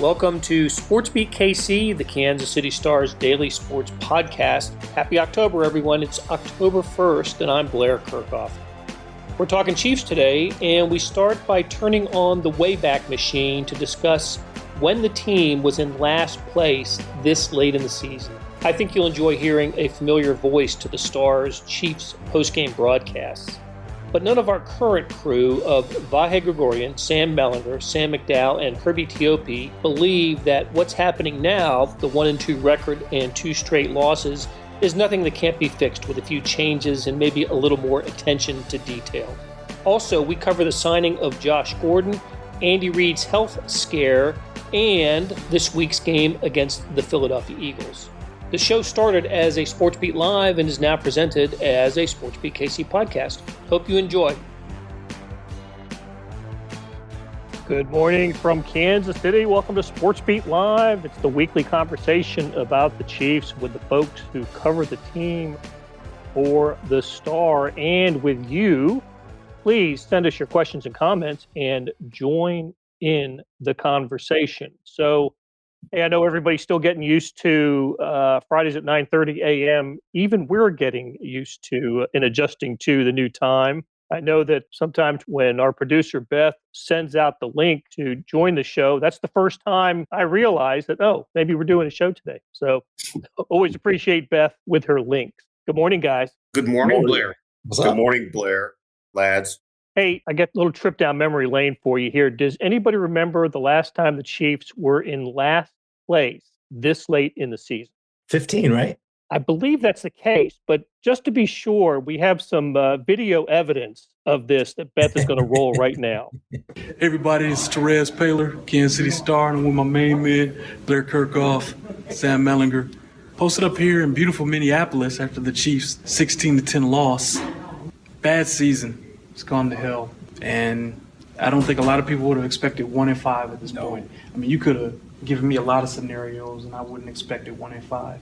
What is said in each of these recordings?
Welcome to SportsBeat KC, the Kansas City Star's daily sports podcast. Happy October, everyone. It's October 1st, and I'm Blair Kirchhoff. We're talking Chiefs today, and we start by turning on the Wayback Machine to discuss when the team was in last place this late in the season. I think you'll enjoy hearing a familiar voice to the Stars' Chiefs postgame broadcasts. But none of our current crew of Vahe Gregorian, Sam Mellinger, Sam McDowell, and Herbie Teope believe that what's happening now, the 1-2 record and 2 straight losses, is nothing that can't be fixed with a few changes and maybe a little more attention to detail. Also, we cover the signing of Josh Gordon, Andy Reid's health scare, and this week's game against the Philadelphia Eagles. The show started as a SportsBeat Live and is now presented as a SportsBeat KC podcast. Hope you enjoy. Good morning from Kansas City. Welcome to SportsBeat Live. It's the weekly conversation about the Chiefs with the folks who cover the team for the Star and with you. Please send us your questions and comments and join in the conversation. So, hey, I know everybody's still getting used to Fridays at 9:30 a.m. Even we're getting used to and adjusting to the new time. I know that sometimes when our producer, Beth, sends out the link to join the show, that's the first time I realize that, maybe we're doing a show today. So always appreciate Beth with her links. Good morning, guys. Good morning, Blair. What's up? Good morning, Blair, lads. Hey, I got a little trip down memory lane for you here. Does anybody remember the last time the Chiefs were in last place this late in the season? 15, right? I believe that's the case, but just to be sure, we have some video evidence of this that Beth is going to roll right now. Hey everybody, it's Therese Paylor, Kansas City Star, and I'm with my main men, Blair Kirchhoff, Sam Mellinger. Posted up here in beautiful Minneapolis after the Chiefs' 16-10 loss. Bad season. It's gone to hell. And I don't think a lot of people would have expected 1-5 at this point. I mean, you could have given me a lot of scenarios, and I wouldn't expect it 1-5.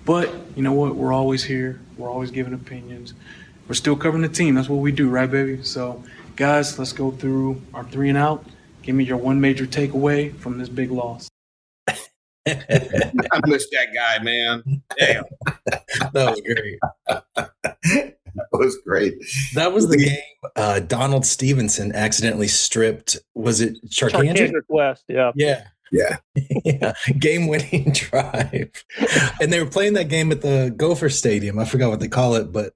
But you know what? We're always here. We're always giving opinions. We're still covering the team. That's what we do, right, baby? So, guys, let's go through our 3 and out. Give me your one major takeaway from this big loss. I missed that guy, man. Damn. That was great. That was great. That was the game Donald Stevenson accidentally stripped. Was it Charkandrick West? Yeah. Yeah. Game-winning drive. And they were playing that game at the Gopher Stadium. I forgot what they call it, but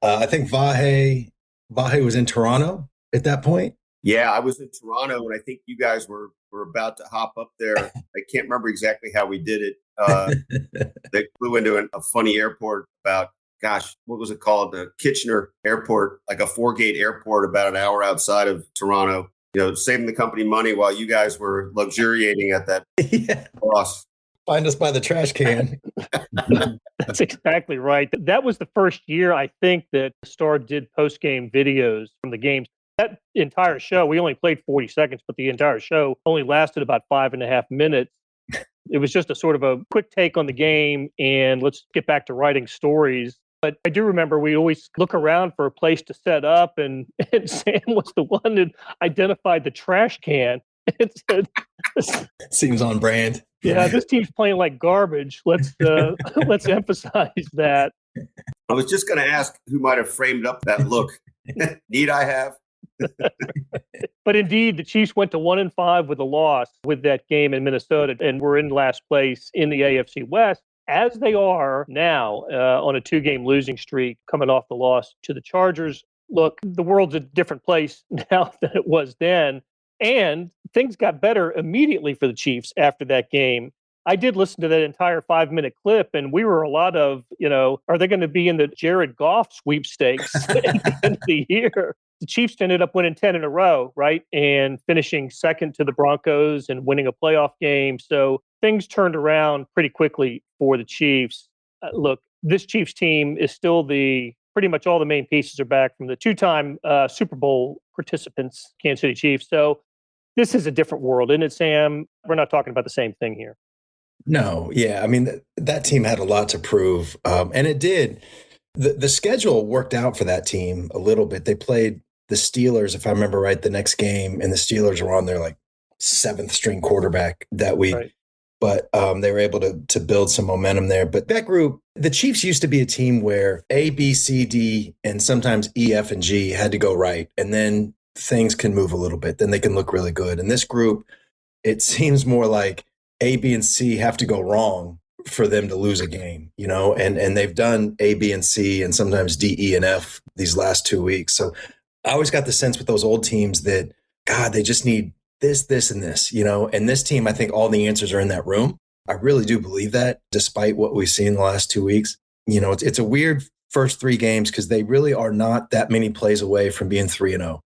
I think Vahe was in Toronto at that point. Yeah, I was in Toronto, and I think you guys were about to hop up there. I can't remember exactly how we did it. They flew into a funny airport about, what was it called? The Kitchener Airport, like a 4-gate airport about an hour outside of Toronto. You know, saving the company money while you guys were luxuriating at that loss. Find us by the trash can. That's exactly right. That was the first year, I think, that the Star did post-game videos from the games. That entire show, we only played 40 seconds, but the entire show only lasted about 5.5 minutes. It was just a sort of a quick take on the game, and let's get back to writing stories. But I do remember we always look around for a place to set up, and Sam was the one that identified the trash can. And said, seems on brand. Yeah, this team's playing like garbage. Let's emphasize that. I was just going to ask who might have framed up that look. Need I have? But indeed, the Chiefs went to 1-5 with a loss with that game in Minnesota, and we're in last place in the AFC West, as they are now on a 2-game losing streak coming off the loss to the Chargers. Look, the world's a different place now than it was then, and things got better immediately for the Chiefs after that game. I did listen to that entire 5-minute clip, and we were a lot of, are they going to be in the Jared Goff sweepstakes at the end of the year? The Chiefs ended up winning 10 in a row, right? And finishing second to the Broncos and winning a playoff game. So things turned around pretty quickly for the Chiefs. Look, this Chiefs team is still pretty much all the main pieces are back from the 2-time Super Bowl participants, Kansas City Chiefs. So this is a different world, isn't it, Sam? We're not talking about the same thing here. No, yeah. I mean, that team had a lot to prove. And it did. The schedule worked out for that team a little bit. They played the Steelers, if I remember right, the next game, and the Steelers were on their seventh string quarterback that week. Right. But they were able to build some momentum there. But that group, the Chiefs used to be a team where A, B, C, D, and sometimes E, F, and G had to go right. And then things can move a little bit. Then they can look really good. And this group, it seems more like A, B, and C have to go wrong for them to lose a game, you know? And they've done A, B, and C, and sometimes D, E, and F these last 2 weeks. So I always got the sense with those old teams that, God, they just need this, and this, you know, and this team, I think all the answers are in that room. I really do believe that, despite what we've seen the last 2 weeks. You know, it's a weird first 3 games because they really are not that many plays away from being 3-0.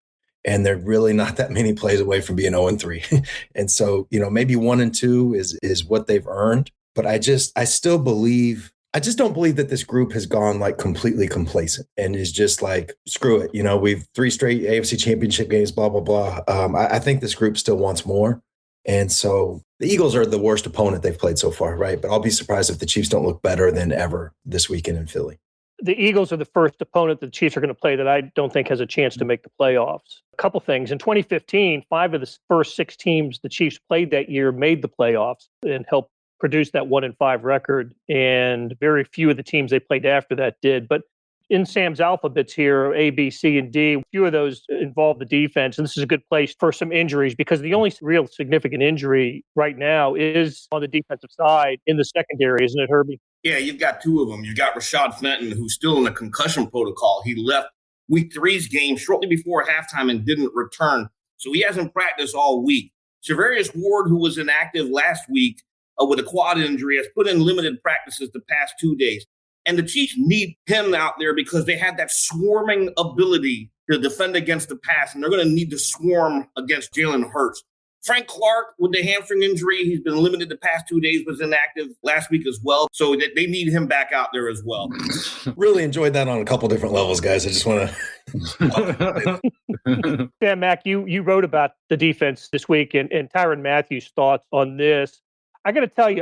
And they're really not that many plays away from being 0-3. And so, you know, maybe 1-2 is what they've earned. But I still believe, I just don't believe that this group has gone like completely complacent and is just like, screw it. You know, we've 3 straight AFC championship games, blah, blah, blah. I think this group still wants more. And so the Eagles are the worst opponent they've played so far, right? But I'll be surprised if the Chiefs don't look better than ever this weekend in Philly. The Eagles are the first opponent the Chiefs are going to play that I don't think has a chance to make the playoffs. A couple things. In 2015, 5 of the first 6 teams the Chiefs played that year made the playoffs and helped produce that 1-5 record. And very few of the teams they played after that did. But in Sam's alphabets here, A, B, C, and D, a few of those involve the defense. And this is a good place for some injuries because the only real significant injury right now is on the defensive side in the secondary, isn't it, Herbie? Yeah, you've got 2 of them. You've got Rashad Fenton, who's still in the concussion protocol. He left week 3's game shortly before halftime and didn't return. So he hasn't practiced all week. Travarius Ward, who was inactive last week with a quad injury, has put in limited practices the past 2 days. And the Chiefs need him out there because they have that swarming ability to defend against the pass, and they're going to need to swarm against Jalen Hurts. Frank Clark with the hamstring injury, he's been limited the past 2 days, was inactive last week as well. So they need him back out there as well. Really enjoyed that on a couple different levels, guys. I just want to. Sam Mack, you wrote about the defense this week and Tyrann Mathieu's thoughts on this. I got to tell you,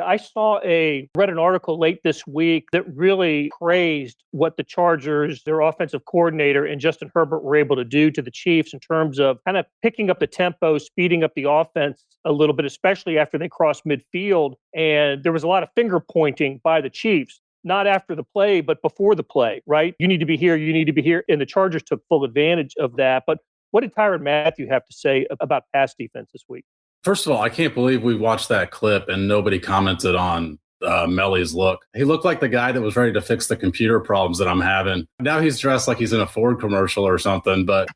read an article late this week that really praised what the Chargers, their offensive coordinator, and Justin Herbert were able to do to the Chiefs in terms of kind of picking up the tempo, speeding up the offense a little bit, especially after they crossed midfield. And there was a lot of finger pointing by the Chiefs, not after the play, but before the play, right? You need to be here, you need to be here. And the Chargers took full advantage of that. But what did Tyrann Mathieu have to say about pass defense this week? First of all, I can't believe we watched that clip and nobody commented on Melly's look. He looked like the guy that was ready to fix the computer problems that I'm having. Now he's dressed like he's in a Ford commercial or something, but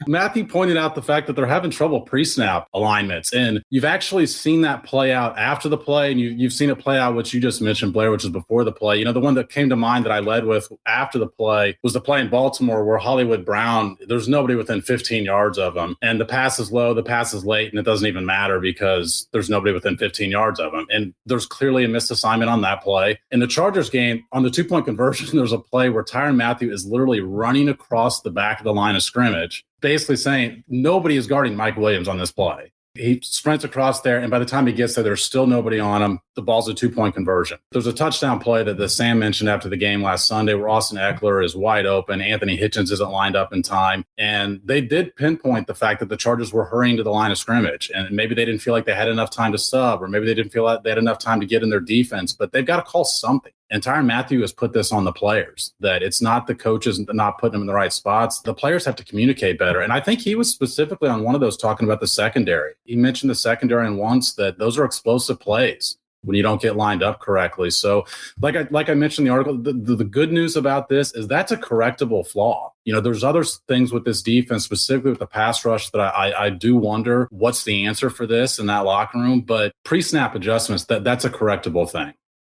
Mathieu pointed out the fact that they're having trouble pre-snap alignments. And you've actually seen that play out after the play. And you've seen it play out, which you just mentioned, Blair, which is before the play. You know, the one that came to mind that I led with after the play was the play in Baltimore where Hollywood Brown, there's nobody within 15 yards of him. And the pass is low, the pass is late, and it doesn't even matter because there's nobody within 15 yards of him. And there's clearly a missed assignment on that play. In the Chargers game, on the 2-point conversion, there's a play where Tyrann Mathieu is literally running across the back of the line of scrimmage, basically saying nobody is guarding Mike Williams on this play. He sprints across there, and by the time he gets there, there's still nobody on him. The ball's a 2-point conversion. There's a touchdown play that Sam mentioned after the game last Sunday where Austin Eckler is wide open. Anthony Hitchens isn't lined up in time. And they did pinpoint the fact that the Chargers were hurrying to the line of scrimmage. And maybe they didn't feel like they had enough time to sub, or maybe they didn't feel like they had enough time to get in their defense. But they've got to call something. And Tyrann Mathieu has put this on the players, that it's not the coaches not putting them in the right spots. The players have to communicate better. And I think he was specifically on one of those talking about the secondary. He mentioned the secondary and once that those are explosive plays when you don't get lined up correctly. So like I mentioned in the article, the good news about this is that's a correctable flaw. You know, there's other things with this defense, specifically with the pass rush, that I do wonder what's the answer for this in that locker room. But pre-snap adjustments, that's a correctable thing.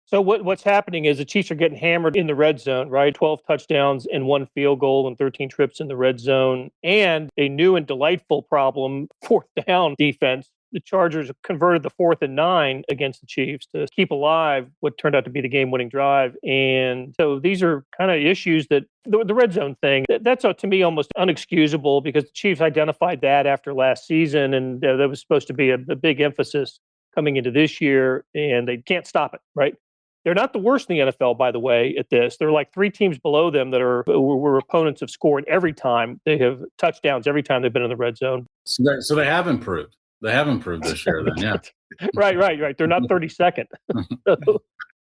So what's happening is the Chiefs are getting hammered in the red zone, right? 12 touchdowns and 1 field goal and 13 trips in the red zone, and a new and delightful problem, 4th down defense. The Chargers converted the 4th and 9 against the Chiefs to keep alive what turned out to be the game-winning drive. And so these are kind of issues that the red zone thing, that's to me almost unexcusable because the Chiefs identified that after last season, and that was supposed to be a big emphasis coming into this year, and they can't stop it, right? They're not the worst in the NFL, by the way, at this. They're like 3 teams below them that were opponents have scored every time. They have touchdowns every time they've been in the red zone. So they have improved. They have improved this year then, yeah. Right. They're not 32nd.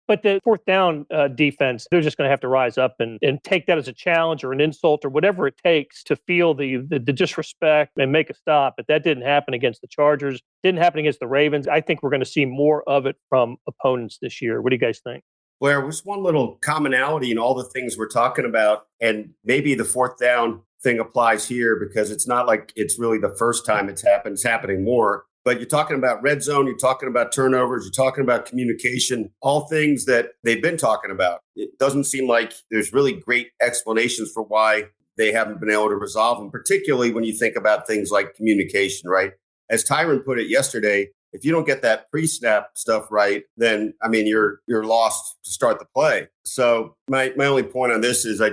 But the fourth down defense, they're just going to have to rise up and take that as a challenge or an insult or whatever it takes to feel the disrespect and make a stop. But that didn't happen against the Chargers, didn't happen against the Ravens. I think we're going to see more of it from opponents this year. What do you guys think? Blair, was one little commonality in all the things we're talking about, and maybe the fourth down thing applies here because it's not like it's really the first time it's happened. It's happening more. But you're talking about red zone, you're talking about turnovers, you're talking about communication, all things that they've been talking about. It doesn't seem like there's really great explanations for why they haven't been able to resolve them, particularly when you think about things like communication, right? As Tyron put it yesterday, if you don't get that pre-snap stuff right, then, I mean, you're lost to start the play. So my only point on this is I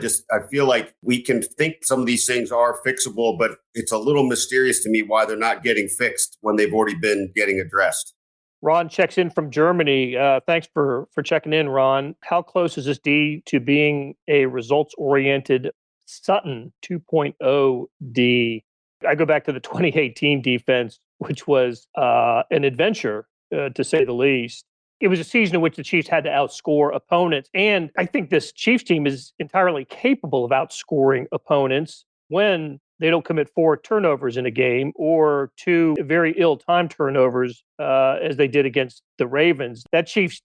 feel like we can think some of these things are fixable, but it's a little mysterious to me why they're not getting fixed when they've already been getting addressed. Ron checks in from Germany. Thanks for checking in, Ron. How close is this D to being a results-oriented Sutton 2.0 D? I go back to the 2018 defense, which was an adventure, to say the least. It was a season in which the Chiefs had to outscore opponents. And I think this Chiefs team is entirely capable of outscoring opponents when they don't commit 4 turnovers in a game or 2 very ill-timed turnovers as they did against the Ravens. That Chiefs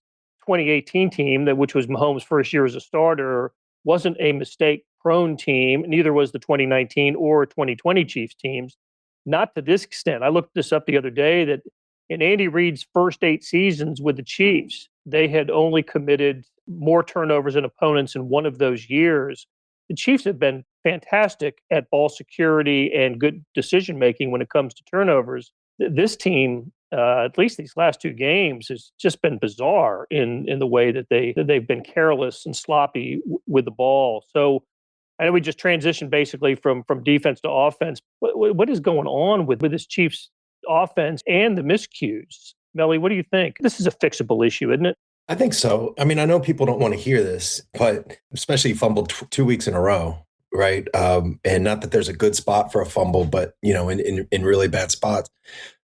2018 team, which was Mahomes' first year as a starter, wasn't a mistake-prone team. Neither was the 2019 or 2020 Chiefs teams. Not to this extent. I looked this up the other day that in Andy Reid's first 8 seasons with the Chiefs, they had only committed more turnovers than opponents in one of those years. The Chiefs have been fantastic at ball security and good decision-making when it comes to turnovers. This team, at least these last 2 games, has just been bizarre in the way that they've been careless and sloppy with the ball. So I know we just transitioned basically from defense to offense. What is going on with this Chiefs offense and the miscues? Melly, what do you think? This is a fixable issue, isn't it? I think so. I mean, I know people don't want to hear this, but especially fumbled 2 weeks in a row, right? And not that there's a good spot for a fumble, but, you know, in really bad spots.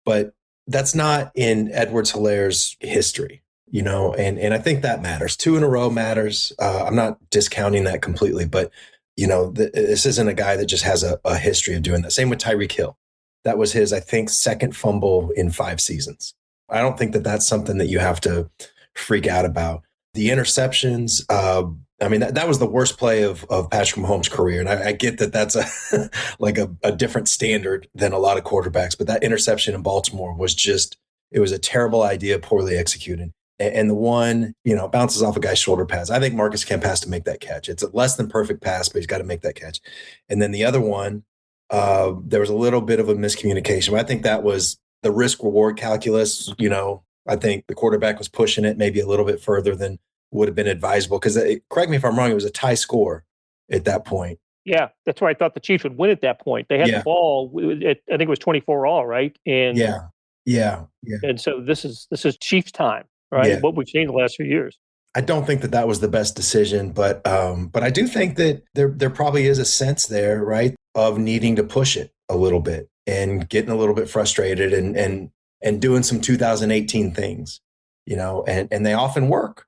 But that's not in Edwards-Hilaire's history, you know, and I think that matters. 2 in a row matters. I'm not discounting that completely, but, you know, this isn't a guy that just has a history of doing that. Same with Tyreek Hill. That was his, I think, second fumble in 5 seasons. I don't think that that's something that you have to freak out about. The interceptions, I mean, that was the worst play of Patrick Mahomes' career. And I get that that's a different standard than a lot of quarterbacks. But that interception in Baltimore was just, it was a terrible idea, poorly executed. And the one, you know, bounces off a guy's shoulder pads. I think Marcus Kemp has to make that catch. It's a less than perfect pass, but he's got to make that catch. And then the other one, there was a little bit of a miscommunication. But I think that was the risk-reward calculus. You know, I think the quarterback was pushing it maybe a little bit further than would have been advisable. Because, correct me if I'm wrong, it was a tie score at that point. Yeah, that's why I thought the Chiefs would win at that point. They had the ball. I think it was 24-all, right? And yeah. And so this is Chiefs time, right? Yeah. What we've seen the last few years. I don't think that was the best decision, but I do think that there probably is a sense there, right, of needing to push it a little bit and getting a little bit frustrated and doing some 2018 things, you know, and they often work,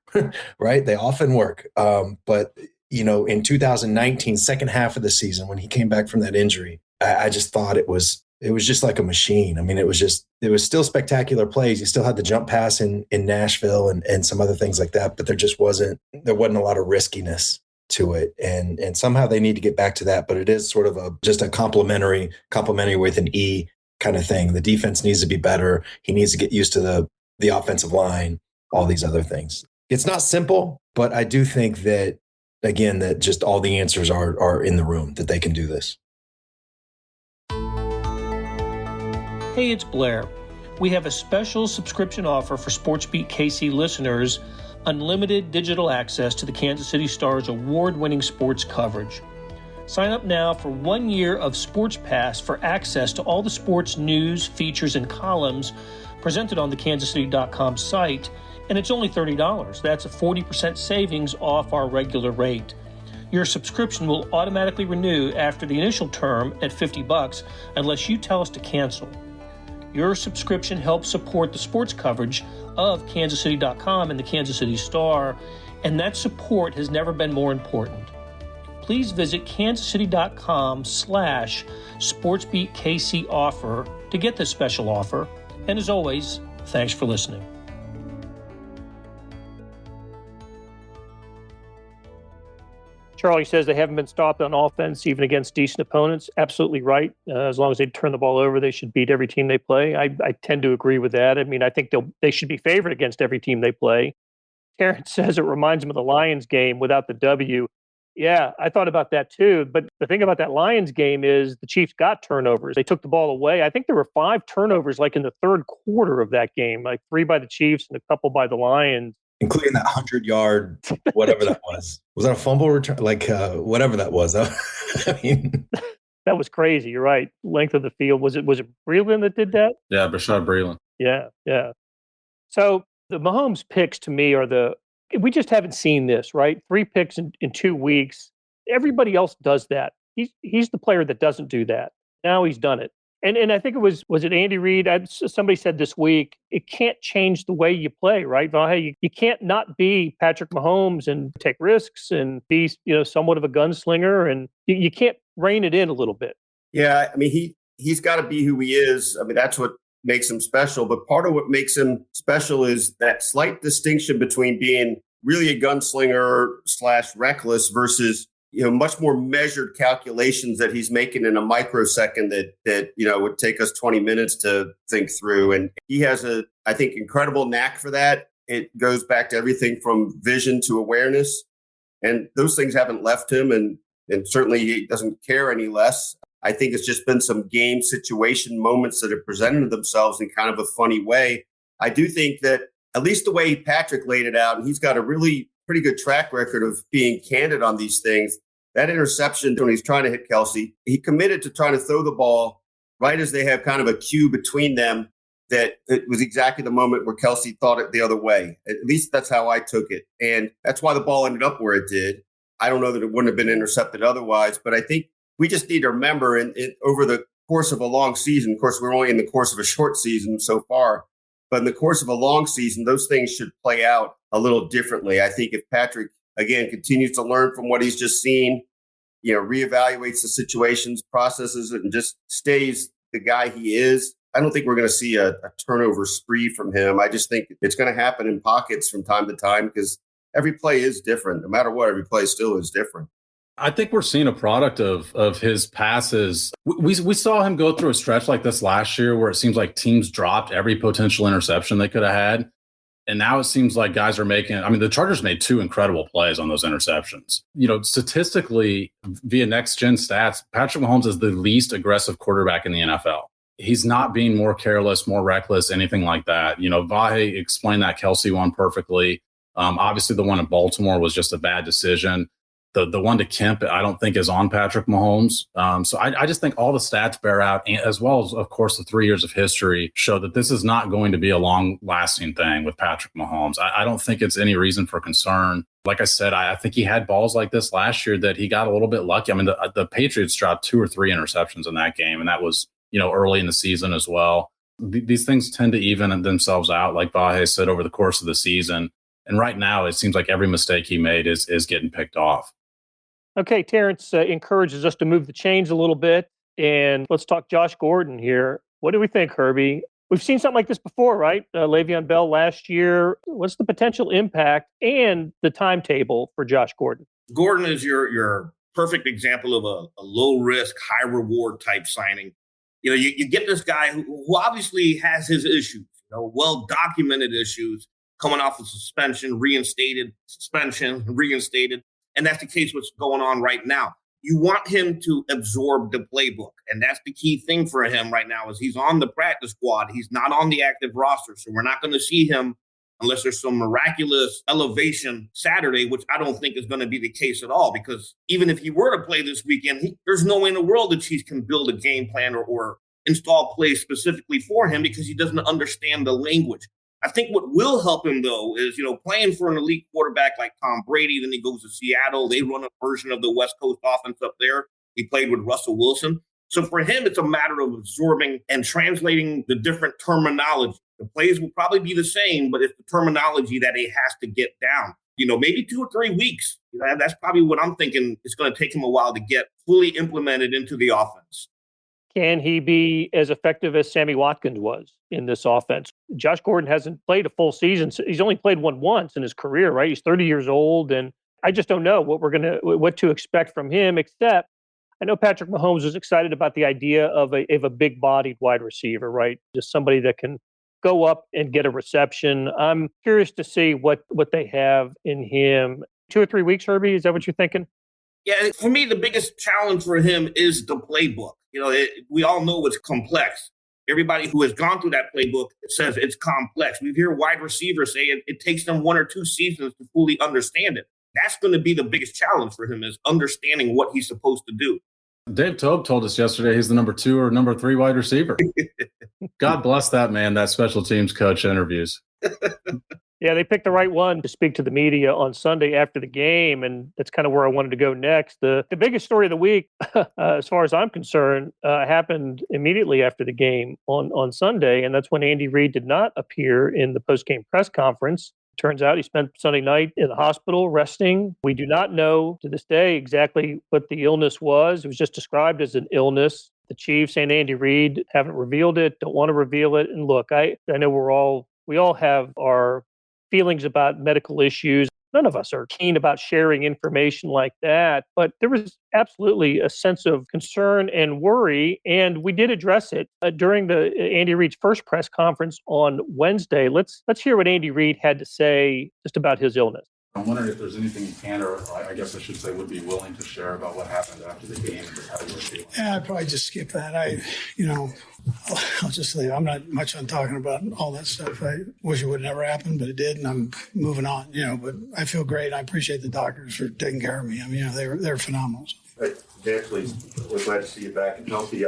right? They often work. But, you know, in 2019, second half of the season, when he came back from that injury, I just thought it was just like a machine. I mean, it was still spectacular plays. You still had the jump pass in Nashville and some other things like that, but there wasn't a lot of riskiness to it. And somehow they need to get back to that, but it is sort of just a complimentary with an E kind of thing. The defense needs to be better. He needs to get used to the offensive line, all these other things. It's not simple, but I do think that, again, that just all the answers are in the room, that they can do this. Hey, it's Blair. We have a special subscription offer for SportsBeat KC listeners, unlimited digital access to the Kansas City Star's award-winning sports coverage. Sign up now for 1 year of Sports Pass for access to all the sports news, features, and columns presented on the kansascity.com site, and it's only $30. That's a 40% savings off our regular rate. Your subscription will automatically renew after the initial term at $50 unless you tell us to cancel. Your subscription helps support the sports coverage of KansasCity.com and the Kansas City Star, and that support has never been more important. Please visit KansasCity.com/SportsBeat KC offer to get this special offer. And as always, thanks for listening. Charlie says they haven't been stopped on offense, even against decent opponents. Absolutely right. As long as they turn the ball over, they should beat every team they play. I tend to agree with that. I mean, I think they should be favored against every team they play. Terrence says it reminds him of the Lions game without the W. Yeah, I thought about that too. But the thing about that Lions game is the Chiefs got turnovers. They took the ball away. I think there were 5 turnovers like in the third quarter of that game, like 3 by the Chiefs and a couple by the Lions. Including that 100-yard, whatever that was. Was that a fumble return? Like, whatever that was. I mean, that was crazy. You're right. Length of the field. Was it Breeland that did that? Yeah, Bashad Breeland. Yeah. So the Mahomes picks to me we just haven't seen this, right? 3 picks in 2 weeks. Everybody else does that. He's the player that doesn't do that. Now he's done it. And I think it was it Andy Reid? Somebody said this week, it can't change the way you play, right, Vahe? You can't not be Patrick Mahomes and take risks and be, somewhat of a gunslinger, and you can't rein it in a little bit. Yeah, I mean, he's got to be who he is. I mean, that's what makes him special. But part of what makes him special is that slight distinction between being really a gunslinger / reckless versus much more measured calculations that he's making in a microsecond that would take us 20 minutes to think through. And he has I think, incredible knack for that. It goes back to everything from vision to awareness. And those things haven't left him. And certainly he doesn't care any less. I think it's just been some game situation moments that have presented themselves in kind of a funny way. I do think that at least the way Patrick laid it out, and he's got a really pretty good track record of being candid on these things. That interception when he's trying to hit Kelsey, he committed to trying to throw the ball right as they have kind of a cue between them, that it was exactly the moment where Kelsey thought it the other way. At least that's how I took it. And that's why the ball ended up where it did. I don't know that it wouldn't have been intercepted otherwise, but I think we just need to remember over the course of a long season, of course, we're only in the course of a short season so far, but in the course of a long season, those things should play out a little differently. I think if Patrick, again, continues to learn from what he's just seen, reevaluates the situations, processes it, and just stays the guy he is, I don't think we're going to see a turnover spree from him. I just think it's going to happen in pockets from time to time because every play is different. No matter what, every play still is different. I think we're seeing a product of his passes. We saw him go through a stretch like this last year where it seems like teams dropped every potential interception they could have had. And now it seems like guys are the Chargers made 2 incredible plays on those interceptions. Statistically, via next-gen stats, Patrick Mahomes is the least aggressive quarterback in the NFL. He's not being more careless, more reckless, anything like that. Vahe explained that Kelsey one perfectly. Obviously, the one in Baltimore was just a bad decision. The one to Kemp, I don't think is on Patrick Mahomes. So I just think all the stats bear out, as well as, of course, the 3 years of history show that this is not going to be a long-lasting thing with Patrick Mahomes. I don't think it's any reason for concern. Like I said, I think he had balls like this last year that he got a little bit lucky. I mean, the Patriots dropped 2 or 3 interceptions in that game, and that was, early in the season as well. These things tend to even themselves out, like Vahe said, over the course of the season. And right now, it seems like every mistake he made is getting picked off. Okay, Terrence encourages us to move the chains a little bit, and let's talk Josh Gordon here. What do we think, Herbie? We've seen something like this before, right? Le'Veon Bell last year. What's the potential impact and the timetable for Josh Gordon? Gordon is your perfect example of a low-risk, high-reward type signing. You get this guy who obviously has his issues, well-documented issues, coming off of suspension, reinstated, suspension, reinstated. And that's the case what's going on right now. You want him to absorb the playbook. And that's the key thing for him right now is he's on the practice squad. He's not on the active roster. So we're not going to see him unless there's some miraculous elevation Saturday, which I don't think is going to be the case at all. Because even if he were to play this weekend, there's no way in the world the Chiefs can build a game plan or install plays specifically for him because he doesn't understand the language. I think what will help him, though, is, playing for an elite quarterback like Tom Brady. Then he goes to Seattle. They run a version of the West Coast offense up there. He played with Russell Wilson. So for him, it's a matter of absorbing and translating the different terminology. The plays will probably be the same, but it's the terminology that he has to get down. Maybe 2 or 3 weeks. That's probably what I'm thinking. It's going to take him a while to get fully implemented into the offense. Can he be as effective as Sammy Watkins was in this offense? Josh Gordon hasn't played a full season. He's only played one once in his career, right? He's 30 years old, and I just don't know what to expect from him, except I know Patrick Mahomes was excited about the idea of a big-bodied wide receiver, right? Just somebody that can go up and get a reception. I'm curious to see what they have in him. 2 or 3 weeks, Herbie? Is that what you're thinking? Yeah, for me, the biggest challenge for him is the playbook. We all know it's complex. Everybody who has gone through that playbook says it's complex. We hear wide receivers say it takes them 1 or 2 seasons to fully understand it. That's going to be the biggest challenge for him, is understanding what he's supposed to do. Dave Tobe told us yesterday he's the number 2 or number 3 wide receiver. God bless that man, that special teams coach interviews. Yeah, they picked the right one to speak to the media on Sunday after the game, and that's kind of where I wanted to go next. The biggest story of the week, as far as I'm concerned, happened immediately after the game on Sunday, and that's when Andy Reid did not appear in the post-game press conference. Turns out he spent Sunday night in the hospital resting. We do not know to this day exactly what the illness was. It was just described as an illness. The Chiefs and Andy Reid haven't revealed it, don't want to reveal it. And look, I know we all have our feelings about medical issues. None of us are keen about sharing information like that, but there was absolutely a sense of concern and worry, and we did address it during the Andy Reid's first press conference on Wednesday. Let's hear what Andy Reid had to say just about his illness. I'm wondering if there's anything you can, or I guess I should say, would be willing to share about what happened after the game and how you were feeling. Yeah, I'd probably just skip that. I'll just leave. I'm not much on talking about all that stuff. I wish it would never happen, but it did, and I'm moving on. But I feel great. I appreciate the doctors for taking care of me. I mean, they're phenomenal. Actually, we're glad to see you back and healthy.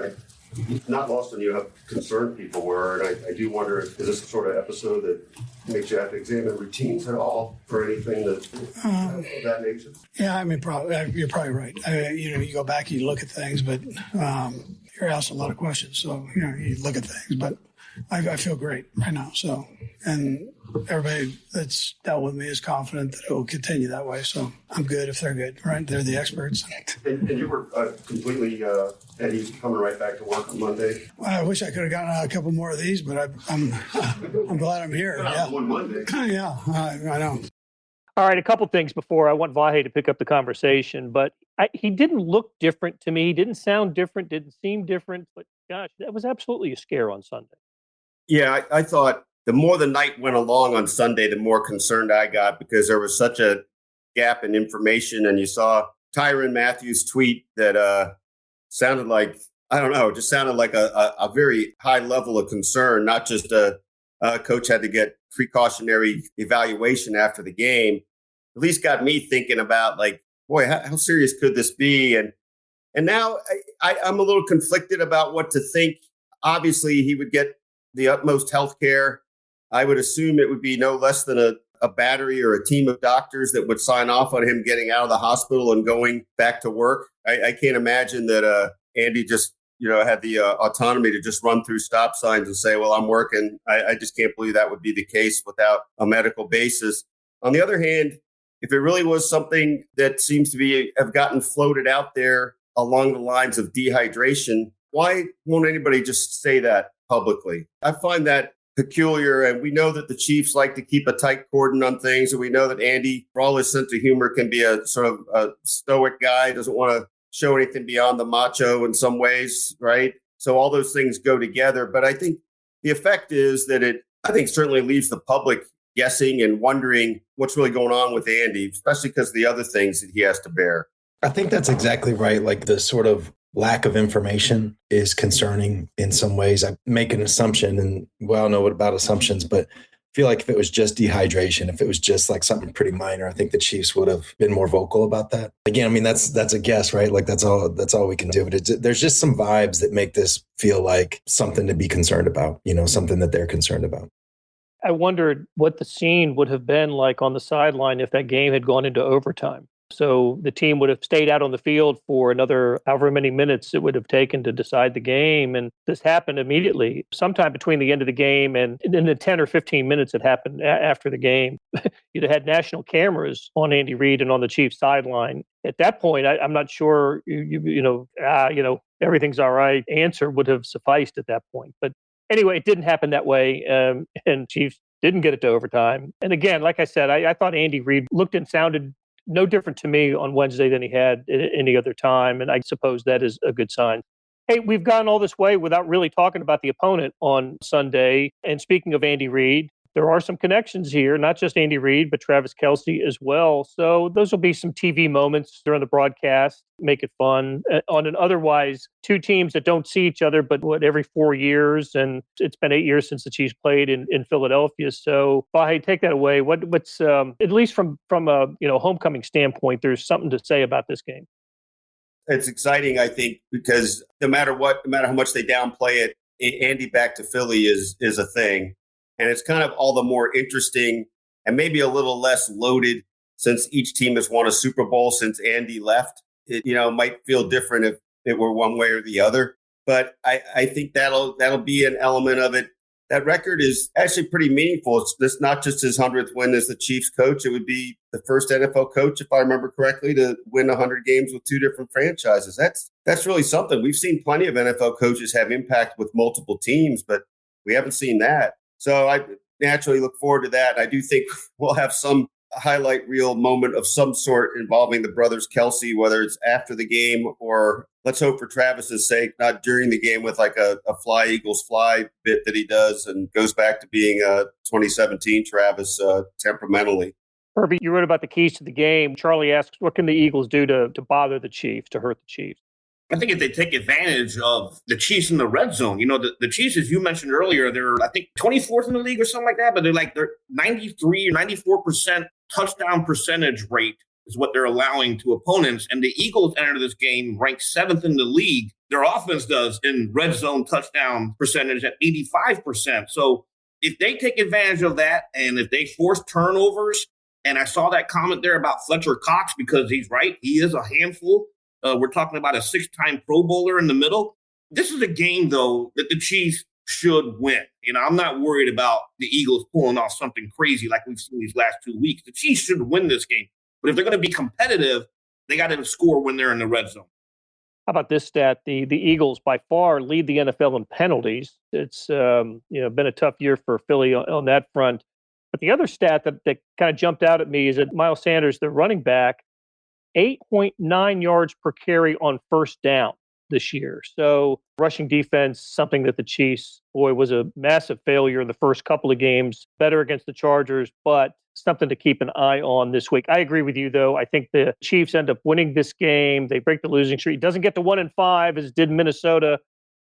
Not lost on you how concerned people were, and I do wonder, is this the sort of episode that makes you have to examine routines at all for anything of that nature? Yeah, I mean, you're probably right. You go back and you look at things, but you're asked a lot of questions, so you look at things. But I feel great right now. So, and everybody that's dealt with me is confident that it will continue that way. So I'm good if they're good, right? They're the experts. And you were completely Eddie's coming right back to work on Monday. I wish I could have gotten a couple more of these, but I'm glad I'm here. Yeah. One Monday. Yeah, I know. All right, a couple things before I want Vahe to pick up the conversation, but he didn't look different to me. He didn't sound different, didn't seem different, but gosh, that was absolutely a scare on Sunday. Yeah, I thought the more the night went along on Sunday, the more concerned I got, because there was such a gap in information. And you saw Tyrann Mathieu's tweet that sounded like, I don't know, just sounded like a very high level of concern, not just a coach had to get precautionary evaluation after the game. At least got me thinking about, like, boy, how serious could this be? And now I'm a little conflicted about what to think. Obviously, he would get the utmost health care. I would assume it would be no less than a battery or a team of doctors that would sign off on him getting out of the hospital and going back to work. I can't imagine that Andy just had the autonomy to just run through stop signs and say, well, I'm working. I just can't believe that would be the case without a medical basis. On the other hand, if it really was something that seems to have gotten floated out there along the lines of dehydration, why won't anybody just say that publicly? I find that peculiar, and we know that the Chiefs like to keep a tight cordon on things, and we know that Andy, for all his sense of humor, can be a sort of a stoic guy, doesn't want to show anything beyond the macho in some ways, right? So all those things go together. But I think the effect is that certainly leaves the public guessing and wondering what's really going on with Andy, especially because of the other things that he has to bear. I think that's exactly right. Like, the sort of lack of information is concerning in some ways. I make an assumption, and we all know what about assumptions, but I feel like if it was just dehydration, if it was just like something pretty minor, I think the Chiefs would have been more vocal about that. Again, I mean, that's a guess, right? Like, that's all we can do. But there's just some vibes that make this feel like something to be concerned about, something that they're concerned about. I wondered what the scene would have been like on the sideline if that game had gone into overtime. So the team would have stayed out on the field for another however many minutes it would have taken to decide the game. And this happened immediately, sometime between the end of the game and in the 10 or 15 minutes it happened after the game. You'd have had national cameras on Andy Reid and on the Chiefs sideline. At that point, I'm not sure, everything's all right answer would have sufficed at that point. But anyway, it didn't happen that way. And Chiefs didn't get it to overtime. And again, like I said, I thought Andy Reid looked and sounded no different to me on Wednesday than he had any other time. And I suppose that is a good sign. Hey, we've gone all this way without really talking about the opponent on Sunday. And speaking of Andy Reid, there are some connections here, not just Andy Reid, but Travis Kelce as well. So those will be some TV moments during the broadcast, make it fun on an otherwise two teams that don't see each other, but every 4 years. And it's been 8 years since the Chiefs played in Philadelphia. So Vahe, take that away. What's at least from a homecoming standpoint, there's something to say about this game. It's exciting, I think, because no matter how much they downplay it, Andy back to Philly is a thing. And it's kind of all the more interesting and maybe a little less loaded since each team has won a Super Bowl since Andy left. It might feel different if it were one way or the other. But I think that'll be an element of it. That record is actually pretty meaningful. It's not just his 100th win as the Chiefs coach. It would be the first NFL coach, if I remember correctly, to win 100 games with two different franchises. That's really something. We've seen plenty of NFL coaches have impact with multiple teams, but we haven't seen that. So I naturally look forward to that. I do think we'll have some highlight reel moment of some sort involving the brothers Kelce, whether it's after the game or let's hope for Travis's sake, not during the game with like a Fly Eagles Fly bit that he does and goes back to being 2017 Travis temperamentally. Herbie, you wrote about the keys to the game. Charlie asks, what can the Eagles do to bother the Chiefs, to hurt the Chiefs? I think if they take advantage of the Chiefs in the red zone, the Chiefs, as you mentioned earlier, they're, I think, 24th in the league or something like that, but they're 93 or 94% touchdown percentage rate is what they're allowing to opponents. And the Eagles enter this game ranked 7th in the league. Their offense does in red zone touchdown percentage at 85%. So if they take advantage of that and if they force turnovers, and I saw that comment there about Fletcher Cox because he's right, he is a handful. We're talking about a 6-time Pro Bowler in the middle. This is a game, though, that the Chiefs should win. I'm not worried about the Eagles pulling off something crazy like we've seen these last 2 weeks. The Chiefs should win this game. But if they're going to be competitive, they got to score when they're in the red zone. How about this stat? The Eagles by far lead the NFL in penalties. It's been a tough year for Philly on that front. But the other stat that kind of jumped out at me is that Miles Sanders, the running back, 8.9 yards per carry on first down this year. So rushing defense, something that the Chiefs, was a massive failure in the first couple of games, better against the Chargers, but something to keep an eye on this week. I agree with you, though. I think the Chiefs end up winning this game. They break the losing streak. It doesn't get to 1-5 as did Minnesota,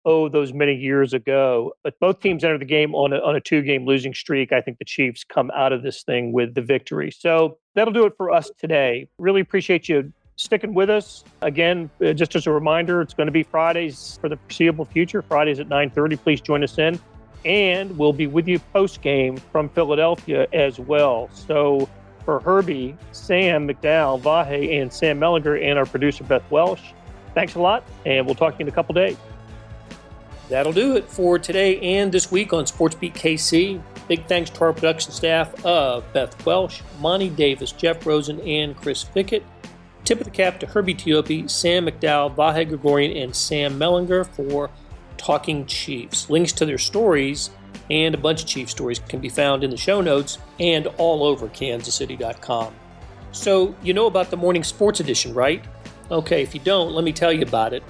those many years ago. But both teams enter the game on a 2-game losing streak. I think the Chiefs come out of this thing with the victory. So that'll do it for us today. Really appreciate you sticking with us. Again, just as a reminder, it's going to be Fridays for the foreseeable future, Fridays at 9:30. Please join us in. And we'll be with you post-game from Philadelphia as well. So for Herbie, Sam McDowell, Vahe, and Sam Mellinger, and our producer, Beth Welsh, thanks a lot, and we'll talk to you in a couple days. That'll do it for today and this week on SportsBeat KC. Big thanks to our production staff of Beth Welsh, Monty Davis, Jeff Rosen, and Chris Fickett. Tip of the cap to Herbie Teope, Sam McDowell, Vahe Gregorian, and Sam Mellinger for Talking Chiefs. Links to their stories and a bunch of Chiefs stories can be found in the show notes and all over kansascity.com. So you know about the morning sports edition, right? Okay, if you don't, let me tell you about it.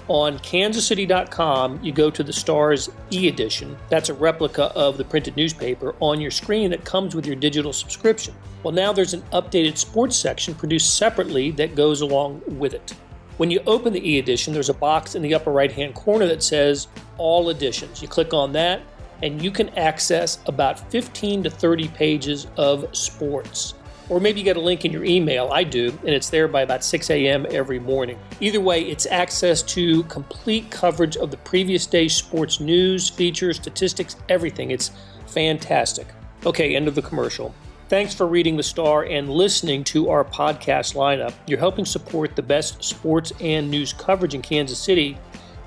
On kansascity.com, you go to the Stars e-edition. That's a replica of the printed newspaper on your screen that comes with your digital subscription. Well, now there's an updated sports section produced separately that goes along with it. When you open the e-edition, there's a box in the upper right-hand corner that says All Editions. You click on that, and you can access about 15 to 30 pages of sports. Or maybe you get a link in your email. I do, and it's there by about 6 a.m. every morning. Either way, it's access to complete coverage of the previous day's sports news, features, statistics, everything. It's fantastic. Okay, end of the commercial. Thanks for reading the Star and listening to our podcast lineup. You're helping support the best sports and news coverage in Kansas City,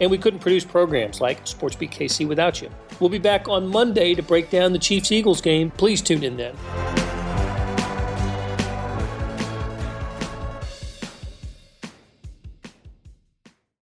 and we couldn't produce programs like SportsBeat KC without you. We'll be back on Monday to break down the Chiefs-Eagles game. Please tune in then.